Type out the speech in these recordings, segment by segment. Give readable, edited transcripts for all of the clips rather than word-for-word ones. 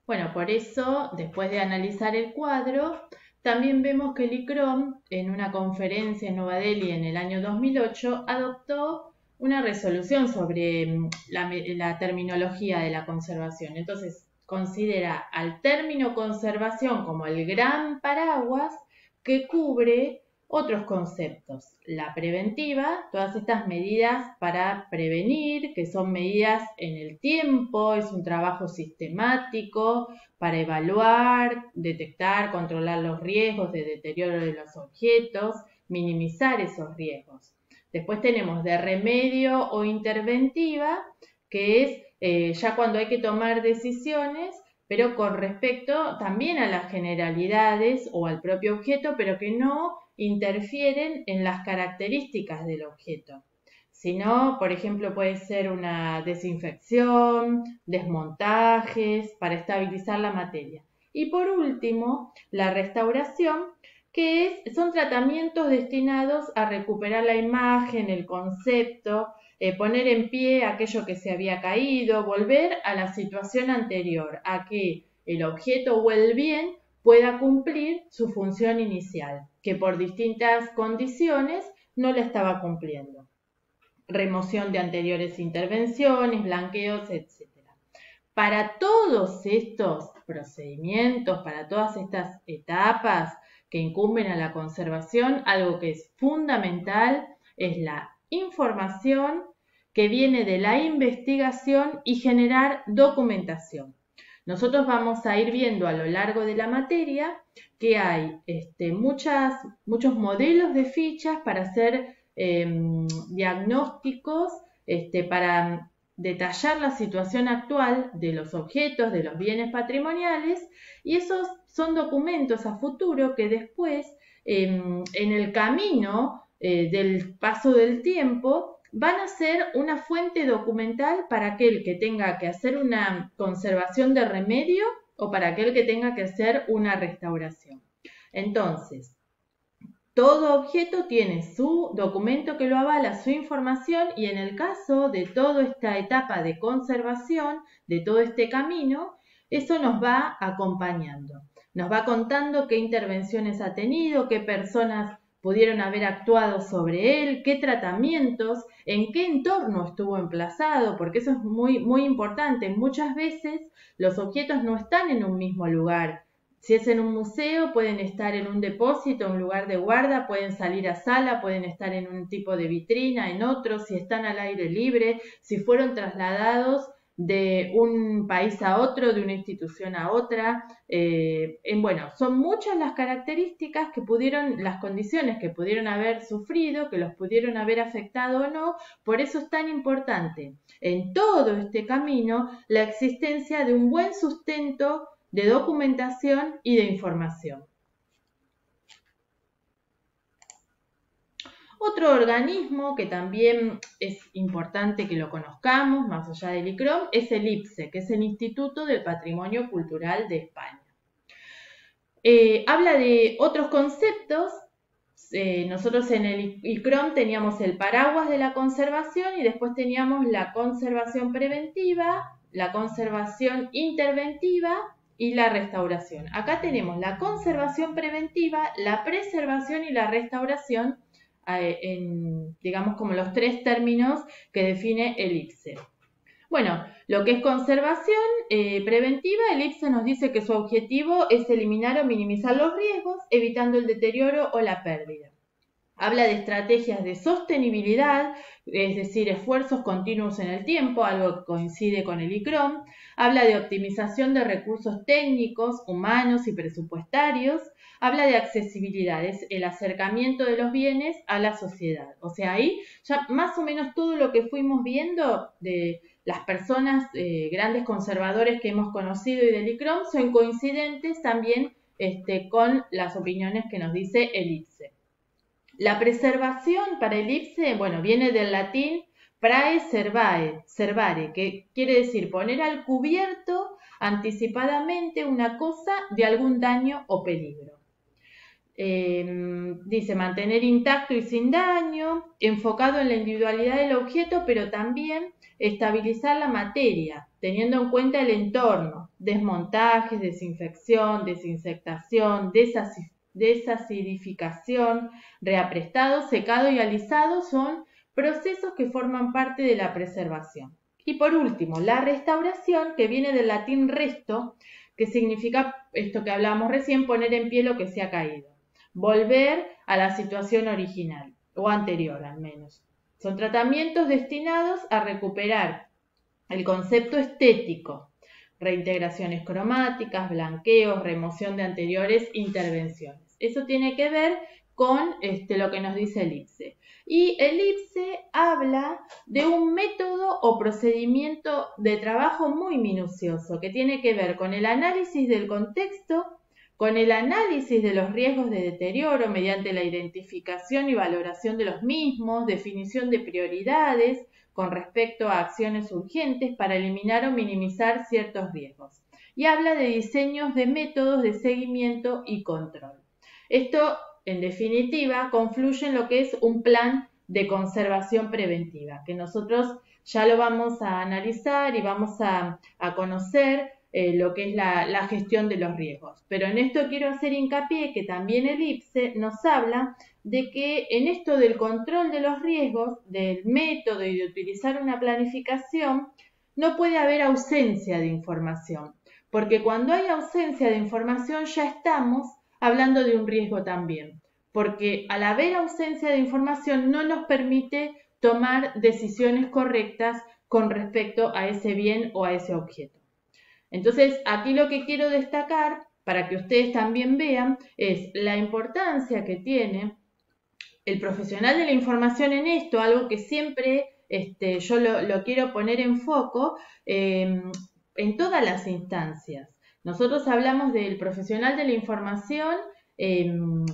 Bueno, por eso, después de analizar el cuadro, también vemos que el ICROM, en una conferencia en Nueva Delhi en el año 2008, adoptó una resolución sobre la terminología de la conservación. Entonces, considera al término conservación como el gran paraguas que cubre otros conceptos. La preventiva, todas estas medidas para prevenir, que son medidas en el tiempo, es un trabajo sistemático para evaluar, detectar, controlar los riesgos de deterioro de los objetos, minimizar esos riesgos. Después tenemos de remedio o interventiva, que es ya cuando hay que tomar decisiones, pero con respecto también a las generalidades o al propio objeto, pero que no interfieren en las características del objeto. Si no, por ejemplo, puede ser una desinfección, desmontajes para estabilizar la materia. Y por último, la restauración, son tratamientos destinados a recuperar la imagen, el concepto, poner en pie aquello que se había caído, volver a la situación anterior, a que el objeto o el bien pueda cumplir su función inicial, que por distintas condiciones no la estaba cumpliendo. Remoción de anteriores intervenciones, blanqueos, etc. Para todos estos procedimientos, para todas estas etapas que incumben a la conservación, algo que es fundamental es la información que viene de la investigación y generar documentación. Nosotros vamos a ir viendo a lo largo de la materia que hay muchos modelos de fichas para hacer diagnósticos, para detallar la situación actual de los objetos, de los bienes patrimoniales, y esos son documentos a futuro que después, en el camino del paso del tiempo, van a ser una fuente documental para aquel que tenga que hacer una conservación de remedio o para aquel que tenga que hacer una restauración. Entonces, todo objeto tiene su documento que lo avala, su información, y en el caso de toda esta etapa de conservación, de todo este camino, eso nos va acompañando. Nos va contando qué intervenciones ha tenido, qué personas pudieron haber actuado sobre él, qué tratamientos, en qué entorno estuvo emplazado, porque eso es muy, muy importante. Muchas veces los objetos no están en un mismo lugar. Si es en un museo, pueden estar en un depósito, un lugar de guarda, pueden salir a sala, pueden estar en un tipo de vitrina, en otro, si están al aire libre, si fueron trasladados de un país a otro, de una institución a otra. Bueno, son muchas las características las condiciones que pudieron haber sufrido, que los pudieron haber afectado o no. Por eso es tan importante en todo este camino la existencia de un buen sustento de documentación y de información. Otro organismo que también es importante que lo conozcamos, más allá del ICROM, es el IPSE, que es el Instituto del Patrimonio Cultural de España. Habla de otros conceptos. Nosotros en el ICROM teníamos el paraguas de la conservación y después teníamos la conservación preventiva, la conservación interventiva y la restauración. Acá tenemos la conservación preventiva, la preservación y la restauración, digamos como los tres términos que define el IPSE. Bueno, lo que es conservación preventiva, el IPSE nos dice que su objetivo es eliminar o minimizar los riesgos, evitando el deterioro o la pérdida. Habla de estrategias de sostenibilidad, es decir, esfuerzos continuos en el tiempo, algo que coincide con el ICROM. Habla de optimización de recursos técnicos, humanos y presupuestarios. Habla de accesibilidad, es el acercamiento de los bienes a la sociedad. O sea, ahí ya más o menos todo lo que fuimos viendo de las personas, grandes conservadores que hemos conocido y del ICROM, son coincidentes también con las opiniones que nos dice el IPSE. La preservación para el IPSE, bueno, viene del latín prae servare, que quiere decir poner al cubierto anticipadamente una cosa de algún daño o peligro. Dice mantener intacto y sin daño, enfocado en la individualidad del objeto, pero también estabilizar la materia, teniendo en cuenta el entorno, desmontajes, desinfección, desinsectación, desacidificación, reaprestado, secado y alisado son procesos que forman parte de la preservación. Y por último, la restauración, que viene del latín resto, que significa esto que hablábamos recién, poner en pie lo que se ha caído, volver a la situación original, o anterior al menos. Son tratamientos destinados a recuperar el concepto estético, reintegraciones cromáticas, blanqueos, remoción de anteriores intervenciones. Eso tiene que ver con lo que nos dice el IPSE. Y el IPSE habla de un método o procedimiento de trabajo muy minucioso que tiene que ver con el análisis del contexto, con el análisis de los riesgos de deterioro mediante la identificación y valoración de los mismos, definición de prioridades con respecto a acciones urgentes para eliminar o minimizar ciertos riesgos. Y habla de diseños de métodos de seguimiento y control. Esto, en definitiva, confluye en lo que es un plan de conservación preventiva, que nosotros ya lo vamos a analizar y vamos a conocer lo que es la gestión de los riesgos. Pero en esto quiero hacer hincapié que también el IPSE nos habla de que en esto del control de los riesgos, del método y de utilizar una planificación, no puede haber ausencia de información, porque cuando hay ausencia de información ya estamos hablando de un riesgo también, porque al haber ausencia de información no nos permite tomar decisiones correctas con respecto a ese bien o a ese objeto. Entonces, aquí lo que quiero destacar, para que ustedes también vean, es la importancia que tiene el profesional de la información en esto, algo que siempre yo lo quiero poner en foco en todas las instancias. Nosotros hablamos del profesional de la información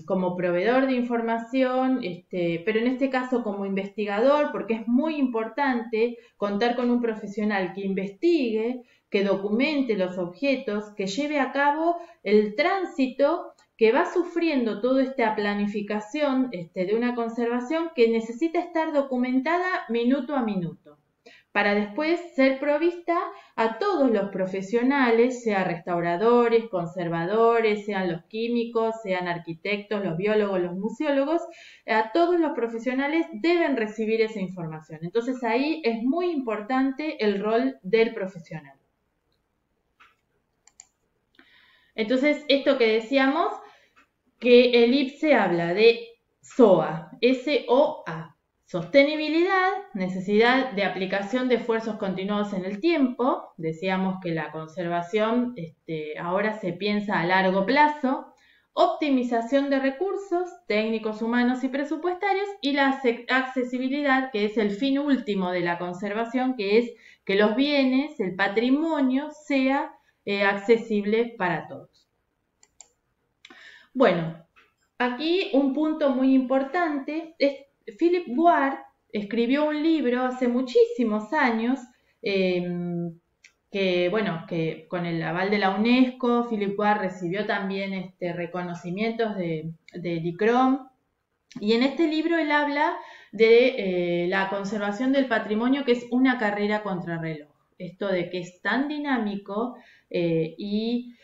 como proveedor de información, pero en este caso como investigador, porque es muy importante contar con un profesional que investigue, que documente los objetos, que lleve a cabo el tránsito que va sufriendo toda esta planificación de una conservación que necesita estar documentada minuto a minuto, para después ser provista a todos los profesionales, sean restauradores, conservadores, sean los químicos, sean arquitectos, los biólogos, los museólogos, a todos los profesionales deben recibir esa información. Entonces ahí es muy importante el rol del profesional. Entonces, esto que decíamos, que el IPSE habla de SOA, S-O-A, sostenibilidad, necesidad de aplicación de esfuerzos continuados en el tiempo. Decíamos que la conservación ahora se piensa a largo plazo. Optimización de recursos técnicos, humanos y presupuestarios. Y la accesibilidad, que es el fin último de la conservación, que es que los bienes, el patrimonio, sea accesible para todos. Bueno, aquí un punto muy importante es Philip Ward escribió un libro hace muchísimos años que con el aval de la UNESCO, Philip Ward recibió también reconocimientos de ICROM, y en este libro él habla de la conservación del patrimonio, que es una carrera contrarreloj. Esto de que es tan dinámico y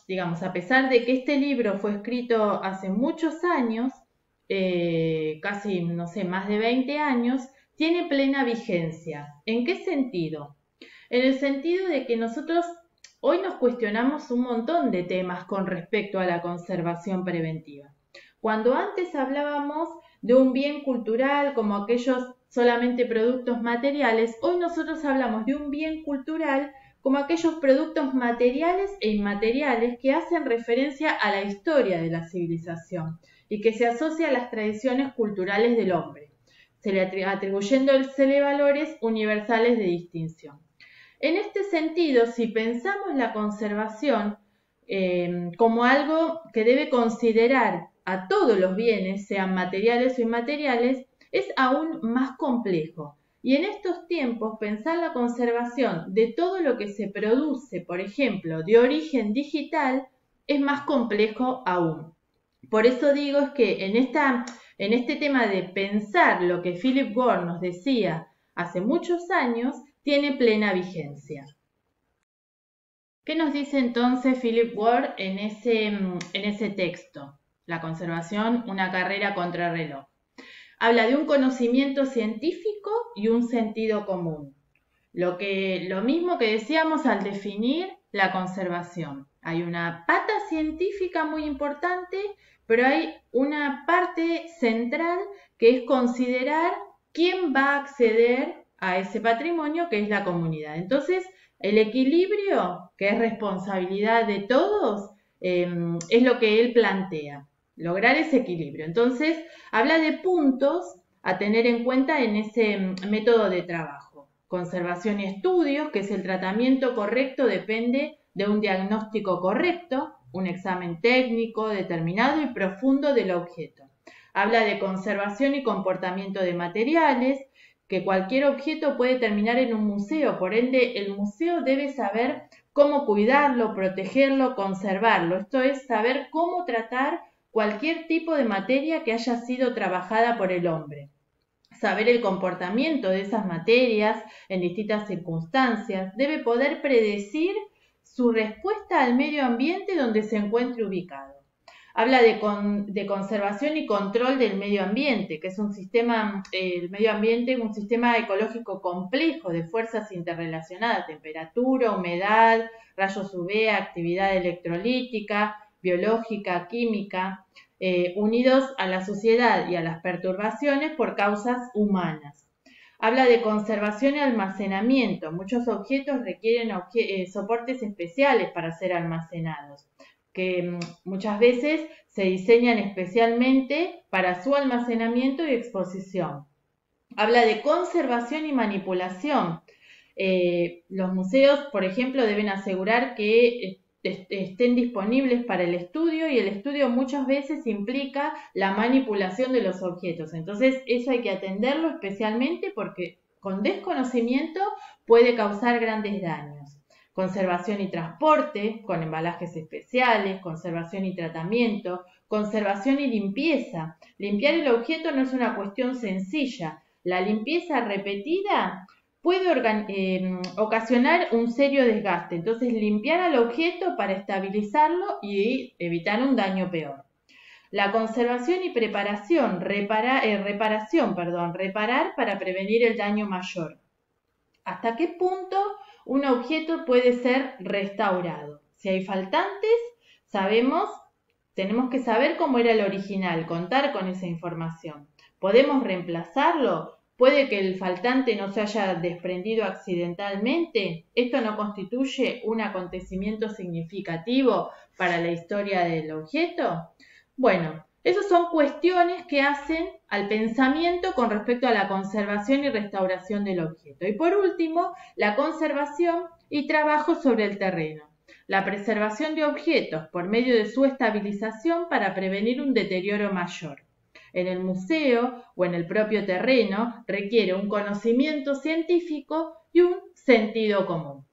digamos, a pesar de que este libro fue escrito hace muchos años, casi, no sé, más de 20 años, tiene plena vigencia. ¿En qué sentido? En el sentido de que nosotros hoy nos cuestionamos un montón de temas con respecto a la conservación preventiva. Cuando antes hablábamos de un bien cultural como aquellos solamente productos materiales, hoy nosotros hablamos de un bien cultural como aquellos productos materiales e inmateriales que hacen referencia a la historia de la civilización y que se asocia a las tradiciones culturales del hombre, atribuyéndosele valores universales de distinción. En este sentido, si pensamos la conservación como algo que debe considerar a todos los bienes, sean materiales o inmateriales, es aún más complejo. Y en estos tiempos, pensar la conservación de todo lo que se produce, por ejemplo, de origen digital, es más complejo aún. Por eso digo es que en este tema de pensar lo que Philip Ward nos decía hace muchos años, tiene plena vigencia. ¿Qué nos dice entonces Philip Ward en ese texto? La conservación, una carrera contrarreloj. Habla de un conocimiento científico y un sentido común. Lo mismo que decíamos al definir la conservación. Hay una pata científica muy importante, pero hay una parte central que es considerar quién va a acceder a ese patrimonio, que es la comunidad. Entonces, el equilibrio, que es responsabilidad de todos, es lo que él plantea, lograr ese equilibrio. Entonces, habla de puntos a tener en cuenta en ese método de trabajo. Conservación y estudios, que es el tratamiento correcto, depende de un diagnóstico correcto, un examen técnico, determinado y profundo del objeto. Habla de conservación y comportamiento de materiales, que cualquier objeto puede terminar en un museo, por ende el museo debe saber cómo cuidarlo, protegerlo, conservarlo. Esto es saber cómo tratar cualquier tipo de materia que haya sido trabajada por el hombre. Saber el comportamiento de esas materias en distintas circunstancias. Debe poder predecir su respuesta al medio ambiente donde se encuentre ubicado. Habla de conservación y control del medio ambiente, que es un sistema, el medio ambiente es un sistema ecológico complejo de fuerzas interrelacionadas, temperatura, humedad, rayos UV, actividad electrolítica, biológica, química, unidos a la sociedad y a las perturbaciones por causas humanas. Habla de conservación y almacenamiento. Muchos objetos requieren soportes especiales para ser almacenados, que muchas veces se diseñan especialmente para su almacenamiento y exposición. Habla de conservación y manipulación. Los museos, por ejemplo, deben asegurar que estén disponibles para el estudio, y el estudio muchas veces implica la manipulación de los objetos. Entonces, eso hay que atenderlo especialmente porque con desconocimiento puede causar grandes daños. Conservación y transporte, con embalajes especiales, conservación y tratamiento, conservación y limpieza. Limpiar el objeto no es una cuestión sencilla. La limpieza repetida puede ocasionar un serio desgaste. Entonces, limpiar al objeto para estabilizarlo y evitar un daño peor. La conservación y preparación, reparar para prevenir el daño mayor. ¿Hasta qué punto un objeto puede ser restaurado? Si hay faltantes, tenemos que saber cómo era el original, contar con esa información. ¿Podemos reemplazarlo? ¿Puede que el faltante no se haya desprendido accidentalmente? ¿Esto no constituye un acontecimiento significativo para la historia del objeto? Bueno, esas son cuestiones que hacen al pensamiento con respecto a la conservación y restauración del objeto. Y por último, la conservación y trabajo sobre el terreno. La preservación de objetos por medio de su estabilización para prevenir un deterioro mayor. En el museo o en el propio terreno requiere un conocimiento científico y un sentido común.